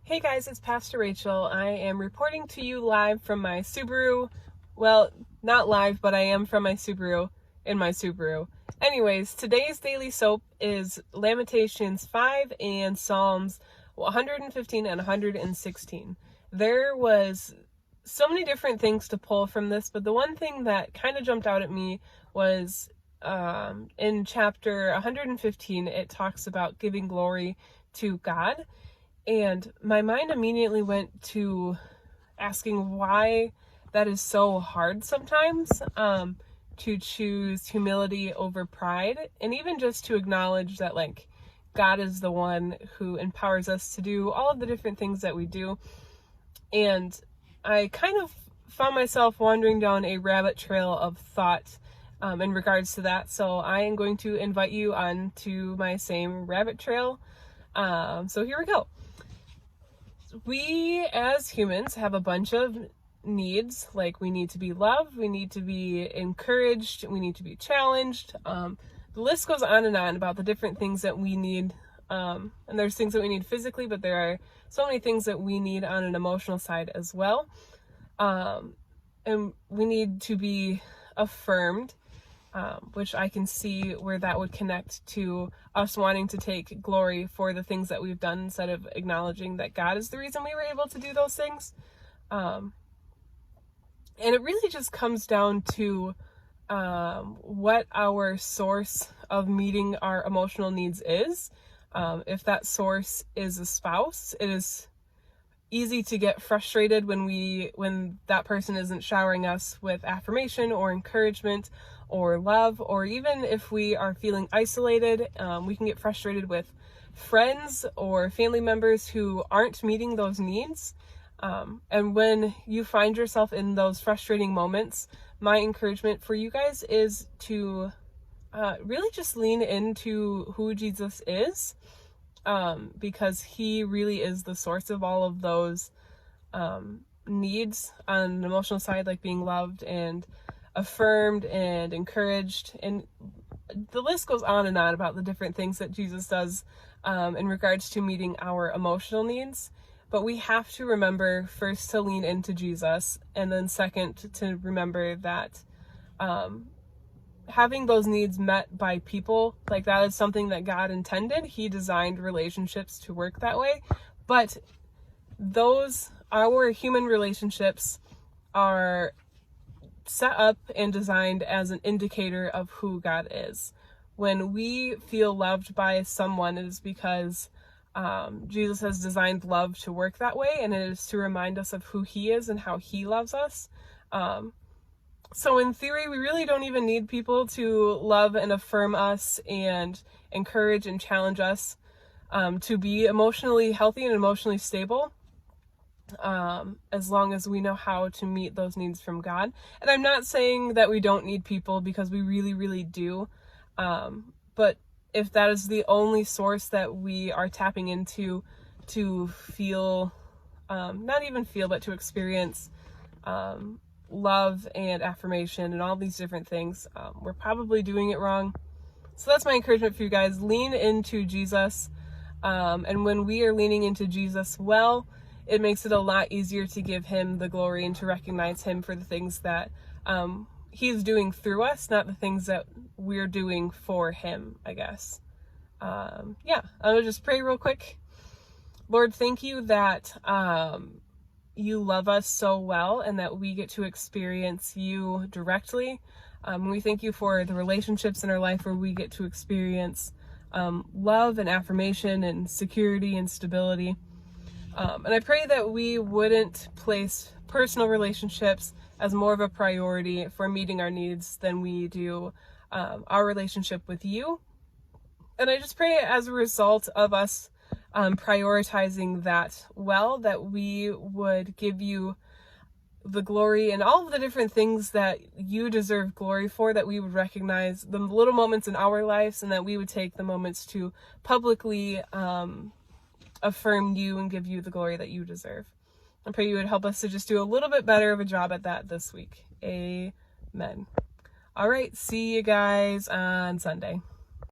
Hey guys, it's Pastor Rachel. I am reporting to you live from my Subaru. Well, not live, but I am from my Subaru, in my Subaru. Anyways, today's daily soap is Lamentations 5 and Psalms 115 and 116. There was so many different things to pull from this, but the one thing that kind of jumped out at me was in chapter 115, it talks about giving glory to God. And my mind immediately went to asking why that is so hard sometimes, to choose humility over pride, and even just to acknowledge that God is the one who empowers us to do all of the different things that we do. And I kind of found myself wandering down a rabbit trail of thought in regards to that. So I am going to invite you on to my same rabbit trail. So here we go. We as humans have a bunch of needs, like we need to be loved, we need to be encouraged, we need to be challenged. The list goes on and on about the different things that we need. And there's things that we need physically, but there are so many things that we need on an emotional side as well. And we need to be affirmed, which I can see where that would connect to us wanting to take glory for the things that we've done instead of acknowledging that God is the reason we were able to do those things. And it really just comes down to what our source of meeting our emotional needs is. If that source is a spouse, it is easy to get frustrated when that person isn't showering us with affirmation or encouragement or love, or even if we are feeling isolated, we can get frustrated with friends or family members who aren't meeting those needs. And when you find yourself in those frustrating moments, my encouragement for you guys is to really just lean into who Jesus is, because he really is the source of all of those needs on an emotional side, like being loved and affirmed and encouraged. And the list goes on and on about the different things that Jesus does in regards to meeting our emotional needs. But we have to remember first to lean into Jesus, and then second to remember that having those needs met by people, like that is something that God intended. He designed relationships to work that way. But our human relationships are set up and designed as an indicator of who God is. When we feel loved by someone, it is because Jesus has designed love to work that way, and it is to remind us of who he is and how he loves us. So in theory, we really don't even need people to love and affirm us and encourage and challenge us to be emotionally healthy and emotionally stable, as long as we know how to meet those needs from God. And I'm not saying that we don't need people, because we really, really do. But if that is the only source that we are tapping into to feel, not even feel, but to experience love and affirmation and all these different things, we're probably doing it wrong. So that's my encouragement for you guys. Lean into Jesus. And when we are leaning into Jesus well, it makes it a lot easier to give him the glory and to recognize him for the things that he's doing through us, not the things that we're doing for him, I guess. I'll just pray real quick. Lord, thank you that you love us so well and that we get to experience you directly. We thank you for the relationships in our life where we get to experience love and affirmation and security and stability. And I pray that we wouldn't place personal relationships as more of a priority for meeting our needs than we do our relationship with you. And I just pray as a result of us prioritizing that well, that we would give you the glory and all of the different things that you deserve glory for, that we would recognize the little moments in our lives, and that we would take the moments to publicly affirm you and give you the glory that you deserve. I pray you would help us to just do a little bit better of a job at that this week. Amen. All right, see you guys on Sunday.